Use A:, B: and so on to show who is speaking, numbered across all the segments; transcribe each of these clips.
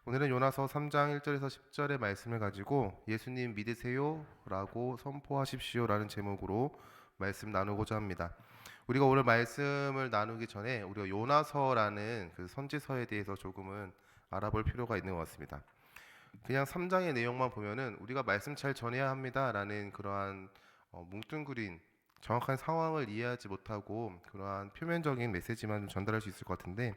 A: 오늘은 요나서 3장 1절에서 10절의 말씀을 가지고 예수님 믿으세요 라고 선포하십시오 라는 제목으로 말씀 나누고자 합니다. 우리가 오늘 말씀을 나누기 전에 우리가 요나서라는 그 선지서에 대해서 조금은 알아볼 필요가 있는 것 같습니다. 그냥 3장의 내용만 보면은 우리가 말씀 잘 전해야 합니다 라는 그러한 뭉뚱그린 정확한 상황을 이해하지 못하고 그러한 표면적인 메시지만 좀 전달할 수 있을 것 같은데,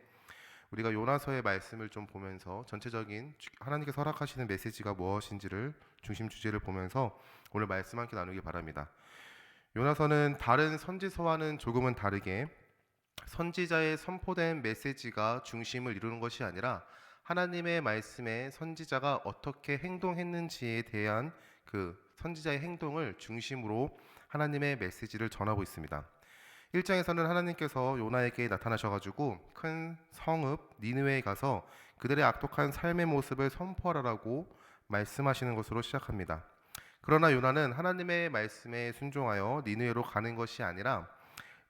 A: 우리가 요나서의 말씀을 좀 보면서 전체적인 하나님께서 허락하시는 메시지가 무엇인지를 중심 주제를 보면서 오늘 말씀 함께 나누기 바랍니다. 요나서는 다른 선지서와는 조금은 다르게 선지자의 선포된 메시지가 중심을 이루는 것이 아니라 하나님의 말씀에 선지자가 어떻게 행동했는지에 대한 그 선지자의 행동을 중심으로 하나님의 메시지를 전하고 있습니다. 1장에서는 하나님께서 요나에게 나타나셔가지고 큰 성읍 니느웨에 가서 그들의 악독한 삶의 모습을 선포하라고 말씀하시는 것으로 시작합니다. 그러나 요나는 하나님의 말씀에 순종하여 니느웨로 가는 것이 아니라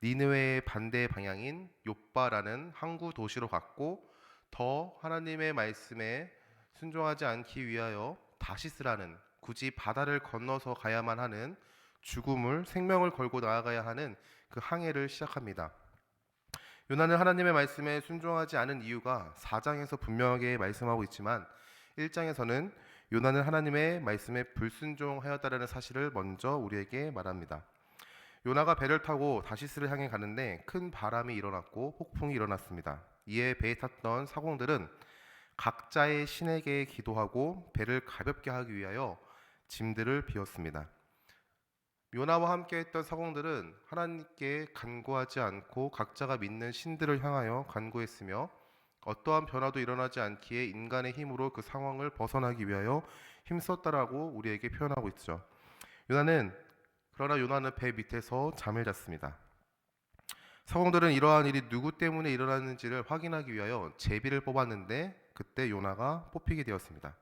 A: 니느웨의 반대 방향인 욥바라는 항구 도시로 갔고, 더 하나님의 말씀에 순종하지 않기 위하여 다시스라는 굳이 바다를 건너서 가야만 하는 죽음을 생명을 걸고 나아가야 하는 그 항해를 시작합니다. 요나는 하나님의 말씀에 순종하지 않은 이유가 4장에서 분명하게 말씀하고 있지만 1장에서는 요나는 하나님의 말씀에 불순종하였다라는 사실을 먼저 우리에게 말합니다. 요나가 배를 타고 다시스를 향해 가는데 큰 바람이 일어났고 폭풍이 일어났습니다. 이에 배에 탔던 사공들은 각자의 신에게 기도하고 배를 가볍게 하기 위하여 짐들을 비웠습니다. 요나와 함께 했던 사공들은 하나님께 간구하지 않고 각자가 믿는 신들을 향하여 간구했으며 어떠한 변화도 일어나지 않기에 인간의 힘으로 그 상황을 벗어나기 위하여 힘썼다라고 우리에게 표현하고 있죠. 그러나 요나는 배 밑에서 잠을 잤습니다. 사공들은 이러한 일이 누구 때문에 일어났는지를 확인하기 위하여 제비를 뽑았는데 그때 요나가 뽑히게 되었습니다.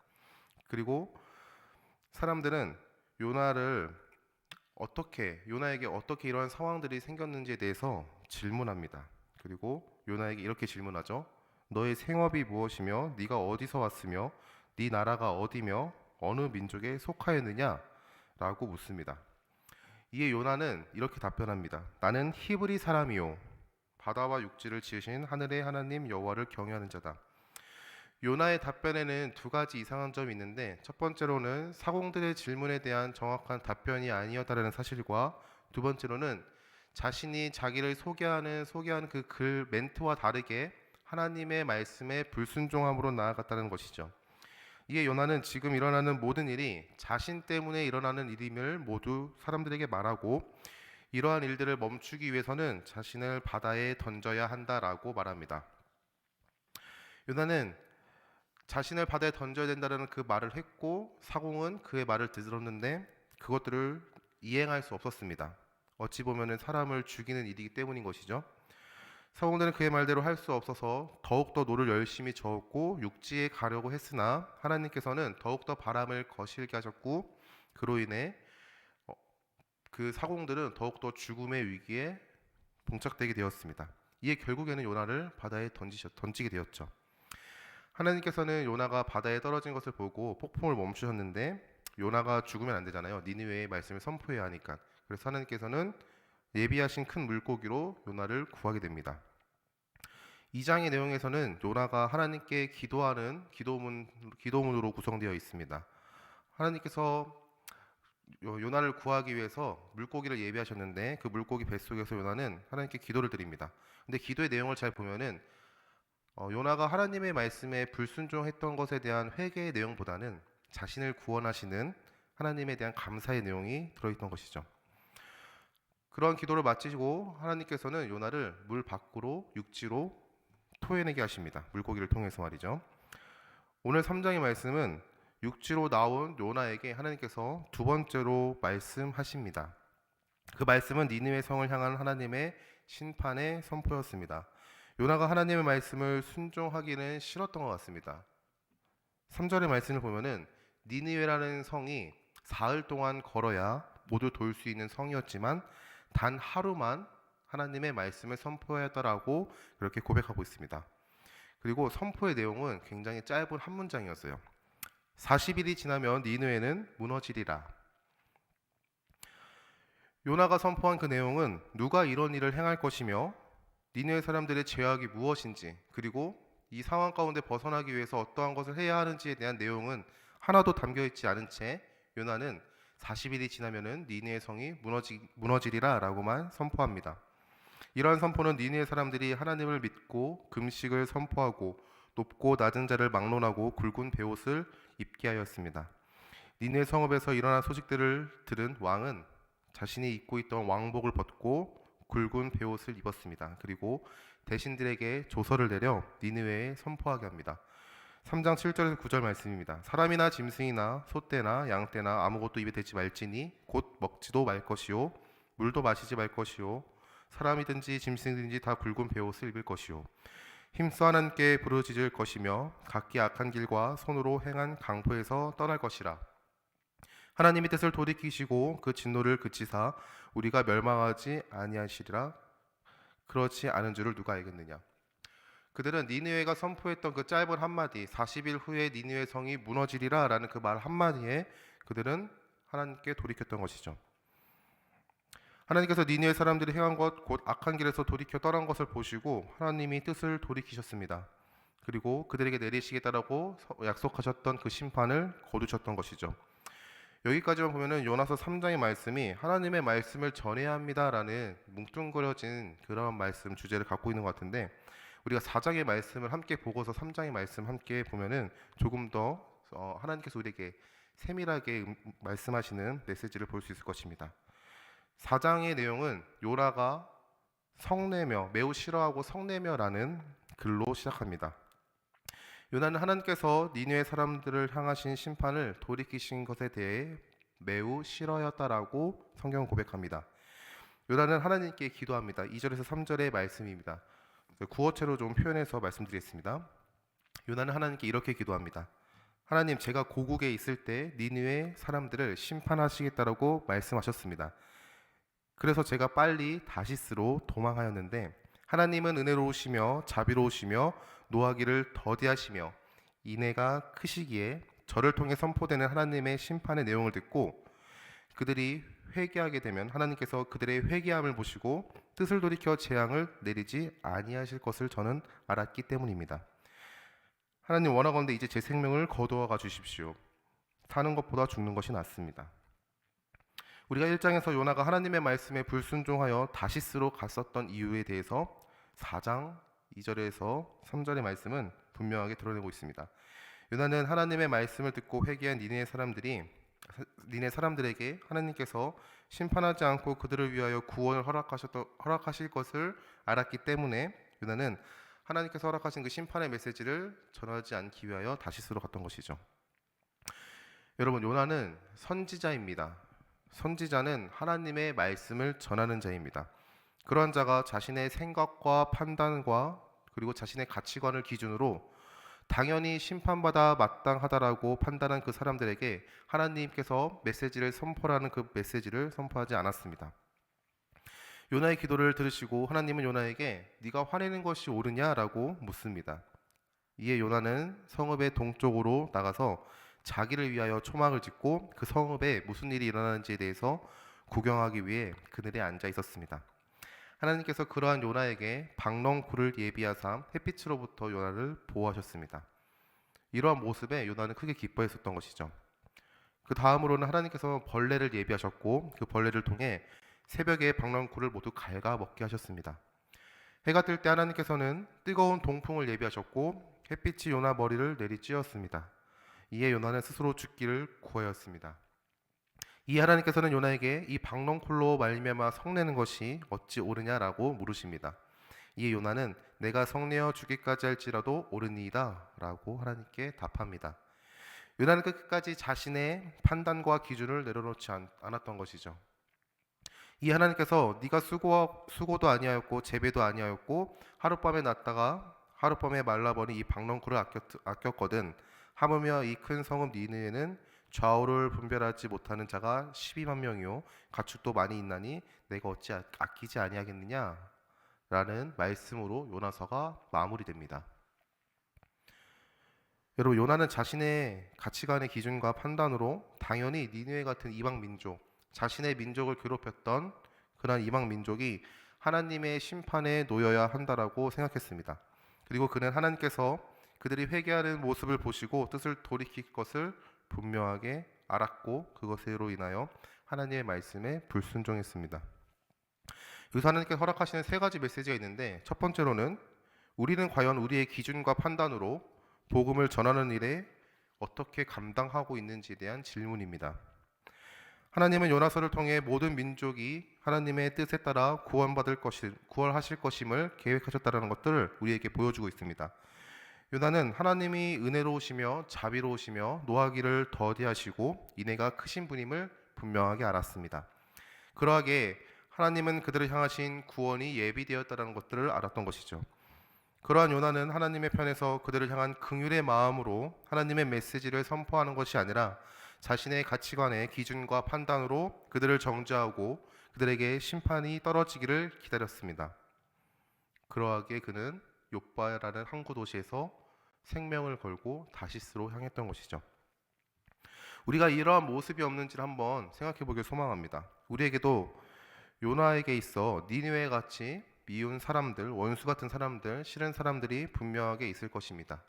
A: 그리고 사람들은 요나에게 어떻게 이러한 상황들이 생겼는지에 대해서 질문합니다. 그리고 요나에게 이렇게 질문하죠. 너의 생업이 무엇이며 네가 어디서 왔으며 네 나라가 어디며 어느 민족에 속하였느냐? 라고 묻습니다. 이에 요나는 이렇게 답변합니다. 나는 히브리 사람이요 바다와 육지를 지으신 하늘의 하나님 여호와를 경외하는 자다. 요나의 답변에는 두 가지 이상한 점이 있는데, 첫 번째로는 사공들의 질문에 대한 정확한 답변이 아니었다는 사실과, 두 번째로는 자신이 자기를 소개하는 그 글 멘트와 다르게 하나님의 말씀에 불순종함으로 나아갔다는 것이죠. 이에 요나는 지금 일어나는 모든 일이 자신 때문에 일어나는 일임을 모두 사람들에게 말하고, 이러한 일들을 멈추기 위해서는 자신을 바다에 던져야 한다라고 말합니다. 요나는 자신을 바다에 던져야 된다는 그 말을 했고, 사공은 그의 말을 들었는데 그것들을 이행할 수 없었습니다. 어찌 보면 사람을 죽이는 일이기 때문인 것이죠. 사공들은 그의 말대로 할 수 없어서 더욱더 노를 열심히 저었고 육지에 가려고 했으나 하나님께서는 더욱더 바람을 거실게 하셨고, 그로 인해 그 사공들은 더욱더 죽음의 위기에 봉착되게 되었습니다. 이에 결국에는 요나를 바다에 던지게 되었죠. 하나님께서는 요나가 바다에 떨어진 것을 보고 폭풍을 멈추셨는데, 요나가 죽으면 안 되잖아요. 니느웨의 말씀을 선포해야 하니까. 그래서 하나님께서는 예비하신 큰 물고기로 요나를 구하게 됩니다. 2장의 내용에서는 요나가 하나님께 기도하는 기도문으로 구성되어 있습니다. 하나님께서 요나를 구하기 위해서 물고기를 예비하셨는데 그 물고기 뱃속에서 요나는 하나님께 기도를 드립니다. 근데 기도의 내용을 잘 보면은 요나가 하나님의 말씀에 불순종했던 것에 대한 회개의 내용보다는 자신을 구원하시는 하나님에 대한 감사의 내용이 들어있던 것이죠. 그러한 기도를 마치시고 하나님께서는 요나를 물 밖으로 육지로 토해내게 하십니다. 물고기를 통해서 말이죠. 오늘 3장의 말씀은 육지로 나온 요나에게 하나님께서 두 번째로 말씀하십니다. 그 말씀은 니느웨 성을 향한 하나님의 심판의 선포였습니다. 요나가 하나님의 말씀을 순종하기는 싫었던 것 같습니다. 3절의 말씀을 보면은 니느웨라는 성이 사흘 동안 걸어야 모두 돌 수 있는 성이었지만 단 하루만 하나님의 말씀을 선포하였다라고 그렇게 고백하고 있습니다. 그리고 선포의 내용은 굉장히 짧은 한 문장이었어요. 40일이 지나면 니느웨는 무너지리라. 요나가 선포한 그 내용은 누가 이런 일을 행할 것이며 니느웨 사람들의 죄악이 무엇인지, 그리고 이 상황 가운데 벗어나기 위해서 어떠한 것을 해야 하는지에 대한 내용은 하나도 담겨 있지 않은 채 요나는 40일이 지나면은 니느웨 성이 무너지리라라고만 선포합니다. 이러한 선포는 니느웨 사람들이 하나님을 믿고 금식을 선포하고 높고 낮은 자를 막론하고 굵은 베옷을 입게 하였습니다. 니느웨 성읍에서 일어난 소식들을 들은 왕은 자신이 입고 있던 왕복을 벗고 굵은 베옷을 입었습니다. 그리고 대신들에게 조서를 내려 니느웨에 선포하게 합니다. 3장 7절에서 9절 말씀입니다. 사람이나 짐승이나 소떼나 양떼나 아무것도 입에 대지 말지니 곧 먹지도 말 것이요 물도 마시지 말 것이요 사람이든지 짐승이든지 다 굵은 베옷을 입을 것이요 힘써 하나님께 부르짖을 것이며 각기 악한 길과 손으로 행한 강포에서 떠날 것이라. 하나님의 뜻을 돌이키시고 그 진노를 그치사 우리가 멸망하지 아니하시리라. 그렇지 않은 줄을 누가 알겠느냐. 그들은 니느웨가 선포했던 그 짧은 한마디 40일 후에 니느웨 성이 무너지리라 라는 그 말 한마디에 그들은 하나님께 돌이켰던 것이죠. 하나님께서 니느웨 사람들이 행한 것 곧 악한 길에서 돌이켜 떠난 것을 보시고 하나님이 뜻을 돌이키셨습니다. 그리고 그들에게 내리시겠다라고 약속하셨던 그 심판을 거두셨던 것이죠. 여기까지만 보면은 요나서 3장의 말씀이 하나님의 말씀을 전해야 합니다라는 뭉뚱그려진 그런 말씀 주제를 갖고 있는 것 같은데, 우리가 4장의 말씀을 함께 보고서 3장의 말씀 함께 보면은 조금 더 하나님께서 우리에게 세밀하게 말씀하시는 메시지를 볼 수 있을 것입니다. 4장의 내용은 요나가 성내며, 매우 싫어하고 성내며라는 글로 시작합니다. 요나는 하나님께서 니느웨 사람들을 향하신 심판을 돌이키신 것에 대해 매우 싫어하였다라고 성경은 고백합니다. 요나는 하나님께 기도합니다. 2절에서 3절의 말씀입니다. 구어체로 좀 표현해서 말씀드리겠습니다. 요나는 하나님께 이렇게 기도합니다. 하나님, 제가 고국에 있을 때 니느웨 사람들을 심판하시겠다라고 말씀하셨습니다. 그래서 제가 빨리 다시스로 도망하였는데 하나님은 은혜로우시며 자비로우시며 노하기를 더디하시며 인애가 크시기에 저를 통해 선포되는 하나님의 심판의 내용을 듣고 그들이 회개하게 되면 하나님께서 그들의 회개함을 보시고 뜻을 돌이켜 재앙을 내리지 아니하실 것을 저는 알았기 때문입니다. 하나님, 원하건대 이제 제 생명을 거두어가 주십시오. 사는 것보다 죽는 것이 낫습니다. 우리가 1장에서 요나가 하나님의 말씀에 불순종하여 다시스로 갔었던 이유에 대해서 4장 2절에서 3절의 말씀은 분명하게 드러내고 있습니다. 요나는 하나님의 말씀을 듣고 회개한 니느웨 사람들에게 하나님께서 심판하지 않고 그들을 위하여 구원을 허락하실 것을 알았기 때문에 요나는 하나님께서 허락하신 그 심판의 메시지를 전하지 않기 위하여 다시스로 갔던 것이죠. 여러분, 요나는 선지자입니다. 선지자는 하나님의 말씀을 전하는 자입니다. 그러한 자가 자신의 생각과 판단과 그리고 자신의 가치관을 기준으로 당연히 심판받아 마땅하다라고 판단한 그 사람들에게 하나님께서 메시지를 선포하는 그 메시지를 선포하지 않았습니다. 요나의 기도를 들으시고 하나님은 요나에게 네가 화내는 것이 옳으냐라고 묻습니다. 이에 요나는 성읍의 동쪽으로 나가서 자기를 위하여 초막을 짓고 그 성읍에 무슨 일이 일어나는지에 대해서 구경하기 위해 그늘에 앉아 있었습니다. 하나님께서 그러한 요나에게 박넝쿨을 예비하사 햇빛으로부터 요나를 보호하셨습니다. 이러한 모습에 요나는 크게 기뻐했었던 것이죠. 그 다음으로는 하나님께서 벌레를 예비하셨고 그 벌레를 통해 새벽에 박넝쿨을 모두 갉아 먹게 하셨습니다. 해가 뜰 때 하나님께서는 뜨거운 동풍을 예비하셨고 햇빛이 요나 머리를 내리쬐었습니다. 이에 요나는 스스로 죽기를 구하였습니다. 이 하나님께서는 요나에게 이 박넝쿨로 말미암아 성내는 것이 어찌 옳으냐라고 물으십니다. 이에 요나는 내가 성내어 죽기까지 할지라도 옳으니이다 라고 하나님께 답합니다. 요나는 끝까지 자신의 판단과 기준을 내려놓지 않았던 것이죠. 이 하나님께서 네가 수고도 아니하였고 재배도 아니하였고 하룻밤에 났다가 하룻밤에 말라버린 이 박넝쿨을 아꼈거든. 하물며 이 큰 성읍 니느웨는 좌우를 분별하지 못하는 자가 12만 명이요 가축도 많이 있나니 내가 어찌 아끼지 아니하겠느냐 라는 말씀으로 요나서가 마무리됩니다. 여러분, 요나는 자신의 가치관의 기준과 판단으로 당연히 니느웨 같은 이방 민족, 자신의 민족을 괴롭혔던 그러한 이방 민족이 하나님의 심판에 놓여야 한다라고 생각했습니다. 그리고 그는 하나님께서 그들이 회개하는 모습을 보시고 뜻을 돌이킬 것을 분명하게 알았고 그것으로 인하여 하나님의 말씀에 불순종했습니다. 여기서 하나님께서 허락하시는 세 가지 메시지가 있는데, 첫 번째로는 우리는 과연 우리의 기준과 판단으로 복음을 전하는 일에 어떻게 감당하고 있는지에 대한 질문입니다. 하나님은 요나서를 통해 모든 민족이 하나님의 뜻에 따라 구원하실 것임을 계획하셨다는 것들을 우리에게 보여주고 있습니다. 요나는 하나님이 은혜로우시며 자비로우시며 노하기를 더디하시고 인애가 크신 분임을 분명하게 알았습니다. 그러하게 하나님은 그들을 향하신 구원이 예비되었다는 것들을 알았던 것이죠. 그러한 요나는 하나님의 편에서 그들을 향한 긍휼의 마음으로 하나님의 메시지를 선포하는 것이 아니라 자신의 가치관의 기준과 판단으로 그들을 정죄하고 그들에게 심판이 떨어지기를 기다렸습니다. 그러하게 그는 욥바라는 항구 도시에서 생명을 걸고 다시스로 향했던 것이죠. 우리가 이러한 모습이 없는지를 한번 생각해 보길 소망합니다. 우리에게도 요나에게 있어 니느웨 같이 미운 사람들, 원수 같은 사람들, 싫은 사람들이 분명하게 있을 것입니다.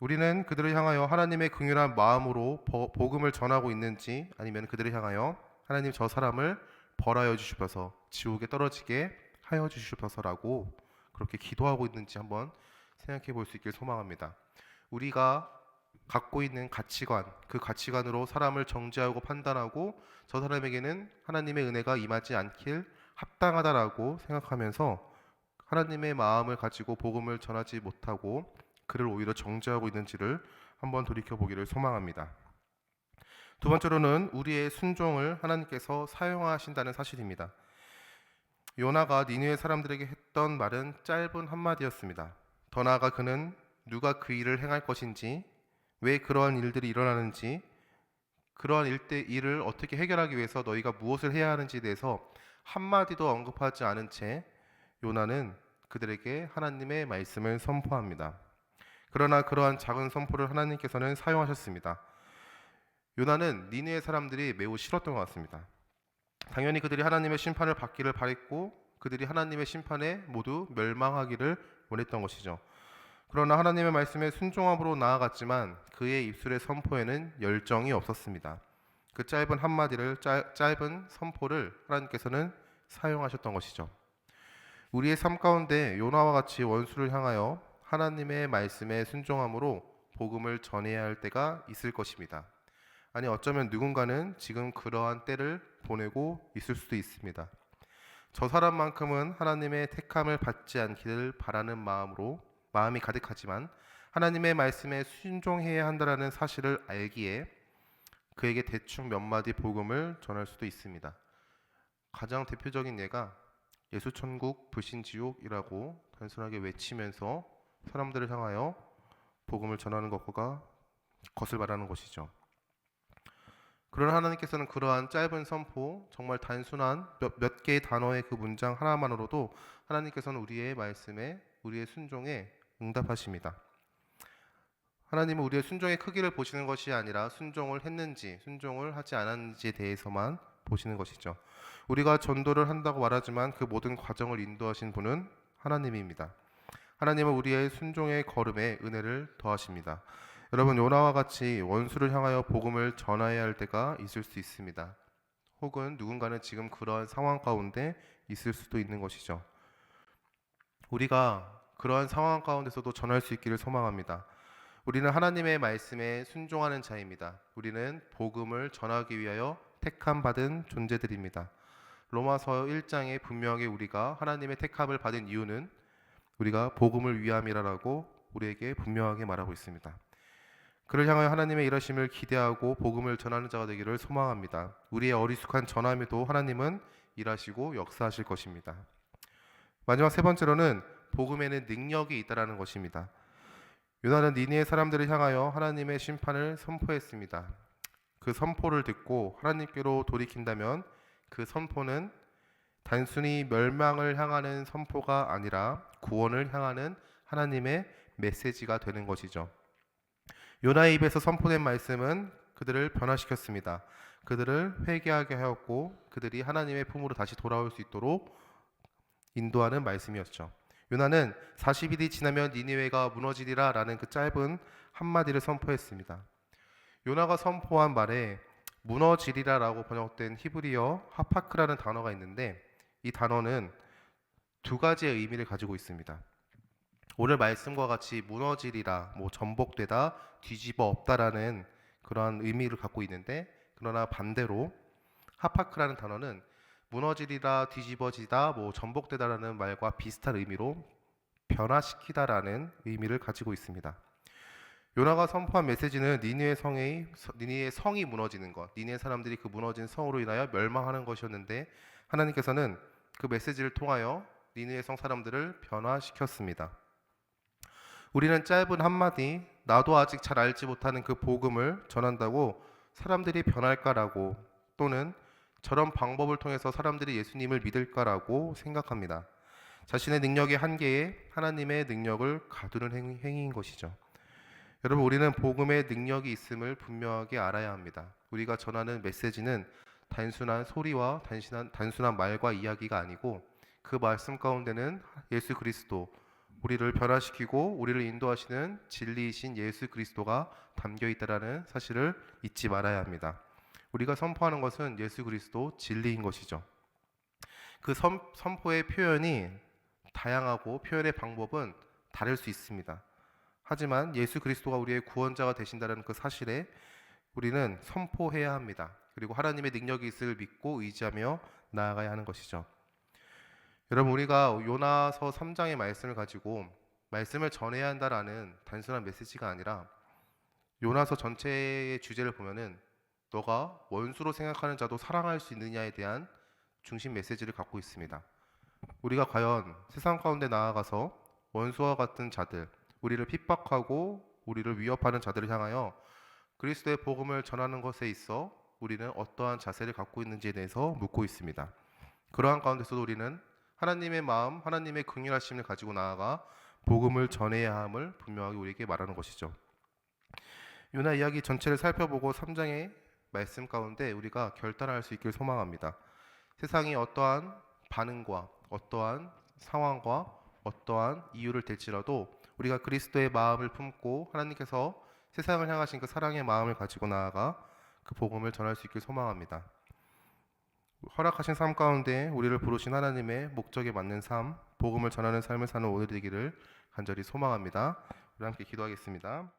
A: 우리는 그들을 향하여 하나님의 긍휼한 마음으로 복음을 전하고 있는지, 아니면 그들을 향하여 하나님 저 사람을 벌하여 주시옵소서, 지옥에 떨어지게 하여 주시옵소서라고 그렇게 기도하고 있는지 한번 생각해 볼 수 있길 소망합니다. 우리가 갖고 있는 가치관, 그 가치관으로 사람을 정죄하고 판단하고 저 사람에게는 하나님의 은혜가 임하지 않길 합당하다라고 생각하면서 하나님의 마음을 가지고 복음을 전하지 못하고 그를 오히려 정죄하고 있는지를 한번 돌이켜보기를 소망합니다. 두 번째로는 우리의 순종을 하나님께서 사용하신다는 사실입니다. 요나가 니느웨 사람들에게 했던 말은 짧은 한마디였습니다. 더 나아가 그는 누가 그 일을 행할 것인지, 왜 그러한 일들이 일어나는지, 그러한 일을 어떻게 해결하기 위해서 너희가 무엇을 해야 하는지에 대해서 한마디도 언급하지 않은 채 요나는 그들에게 하나님의 말씀을 선포합니다. 그러나 그러한 작은 선포를 하나님께서는 사용하셨습니다. 요나는 니느웨 사람들이 매우 싫었던 것 같습니다. 당연히 그들이 하나님의 심판을 받기를 바랬고 그들이 하나님의 심판에 모두 멸망하기를 원했던 것이죠. 그러나 하나님의 말씀에 순종함으로 나아갔지만 그의 입술의 선포에는 열정이 없었습니다. 그 짧은 한마디를, 짧은 선포를 하나님께서는 사용하셨던 것이죠. 우리의 삶 가운데 요나와 같이 원수를 향하여 하나님의 말씀에 순종함으로 복음을 전해야 할 때가 있을 것입니다. 아니, 어쩌면 누군가는 지금 그러한 때를 보내고 있을 수도 있습니다. 저 사람만큼은 하나님의 택함을 받지 않기를 바라는 마음이 가득하지만 하나님의 말씀에 순종해야 한다는 사실을 알기에 그에게 대충 몇 마디 복음을 전할 수도 있습니다. 가장 대표적인 예가 예수천국 불신지옥이라고 단순하게 외치면서 사람들을 향하여 복음을 전하는 것을 말하는 것이죠. 그러나 하나님께서는 그러한 짧은 선포, 정말 단순한 몇 개의 단어의 그 문장 하나만으로도 하나님께서는 우리의 말씀에, 우리의 순종에 응답하십니다. 하나님은 우리의 순종의 크기를 보시는 것이 아니라 순종을 했는지 순종을 하지 않았는지에 대해서만 보시는 것이죠. 우리가 전도를 한다고 말하지만 그 모든 과정을 인도하신 분은 하나님입니다. 하나님은 우리의 순종의 걸음에 은혜를 더하십니다. 여러분, 요나와 같이 원수를 향하여 복음을 전해야 할 때가 있을 수 있습니다. 혹은 누군가는 지금 그러한 상황 가운데 있을 수도 있는 것이죠. 우리가 그러한 상황 가운데서도 전할 수 있기를 소망합니다. 우리는 하나님의 말씀에 순종하는 자입니다. 우리는 복음을 전하기 위하여 택함 받은 존재들입니다. 로마서 1장에 분명하게 우리가 하나님의 택함을 받은 이유는 우리가 복음을 위함이라고 우리에게 분명하게 말하고 있습니다. 그를 향하여 하나님의 일하심을 기대하고 복음을 전하는 자가 되기를 소망합니다. 우리의 어리숙한 전함에도 하나님은 일하시고 역사하실 것입니다. 마지막 세 번째로는 복음에는 능력이 있다라는 것입니다. 요나는 니느웨 사람들을 향하여 하나님의 심판을 선포했습니다. 그 선포를 듣고 하나님께로 돌이킨다면 그 선포는 단순히 멸망을 향하는 선포가 아니라 구원을 향하는 하나님의 메시지가 되는 것이죠. 요나의 입에서 선포된 말씀은 그들을 변화시켰습니다. 그들을 회개하게 하였고 그들이 하나님의 품으로 다시 돌아올 수 있도록 인도하는 말씀이었죠. 요나는 40일이 지나면 니느웨가 무너지리라 라는 그 짧은 한마디를 선포했습니다. 요나가 선포한 말에 무너지리라 라고 번역된 히브리어 하파크라는 단어가 있는데 이 단어는 두 가지의 의미를 가지고 있습니다. 오늘 말씀과 같이 무너지리라, 전복되다, 뒤집어 엎다라는 그러한 의미를 갖고 있는데 그러나 반대로 하파크라는 단어는 무너지리라, 뒤집어지다, 전복되다라는 말과 비슷한 의미로 변화시키다라는 의미를 가지고 있습니다. 요나가 선포한 메시지는 니느웨 성이 무너지는 것, 니느웨 사람들이 그 무너진 성으로 인하여 멸망하는 것이었는데 하나님께서는 그 메시지를 통하여 니느웨 성 사람들을 변화시켰습니다. 우리는 짧은 한마디, 나도 아직 잘 알지 못하는 그 복음을 전한다고 사람들이 변할까라고 또는 저런 방법을 통해서 사람들이 예수님을 믿을까라고 생각합니다. 자신의 능력의 한계에 하나님의 능력을 가두는 행위인 것이죠. 여러분, 우리는 복음의 능력이 있음을 분명하게 알아야 합니다. 우리가 전하는 메시지는 단순한 소리와 단순한 말과 이야기가 아니고 그 말씀 가운데는 예수 그리스도, 우리를 변화시키고 우리를 인도하시는 진리이신 예수 그리스도가 담겨 있다라는 사실을 잊지 말아야 합니다. 우리가 선포하는 것은 예수 그리스도 진리인 것이죠. 그 선포의 표현이 다양하고 표현의 방법은 다를 수 있습니다. 하지만 예수 그리스도가 우리의 구원자가 되신다는 그 사실에 우리는 선포해야 합니다. 그리고 하나님의 능력이 있을 믿고 의지하며 나아가야 하는 것이죠. 여러분, 우리가 요나서 3장의 말씀을 가지고 말씀을 전해야 한다라는 단순한 메시지가 아니라 요나서 전체의 주제를 보면은 너가 원수로 생각하는 자도 사랑할 수 있느냐에 대한 중심 메시지를 갖고 있습니다. 우리가 과연 세상 가운데 나아가서 원수와 같은 자들, 우리를 핍박하고 우리를 위협하는 자들을 향하여 그리스도의 복음을 전하는 것에 있어 우리는 어떠한 자세를 갖고 있는지에 대해서 묻고 있습니다. 그러한 가운데서도 우리는 하나님의 마음, 하나님의 긍휼하심을 가지고 나아가 복음을 전해야 함을 분명하게 우리에게 말하는 것이죠. 요나 이야기 전체를 살펴보고 3장의 말씀 가운데 우리가 결단할 수 있길 소망합니다. 세상이 어떠한 반응과 어떠한 상황과 어떠한 이유를 댈지라도 우리가 그리스도의 마음을 품고 하나님께서 세상을 향하신 그 사랑의 마음을 가지고 나아가 그 복음을 전할 수 있길 소망합니다. 허락하신 삶 가운데 우리를 부르신 하나님의 목적에 맞는 삶, 복음을 전하는 삶을 사는 오늘이 되기를 간절히 소망합니다. 우리 함께 기도하겠습니다.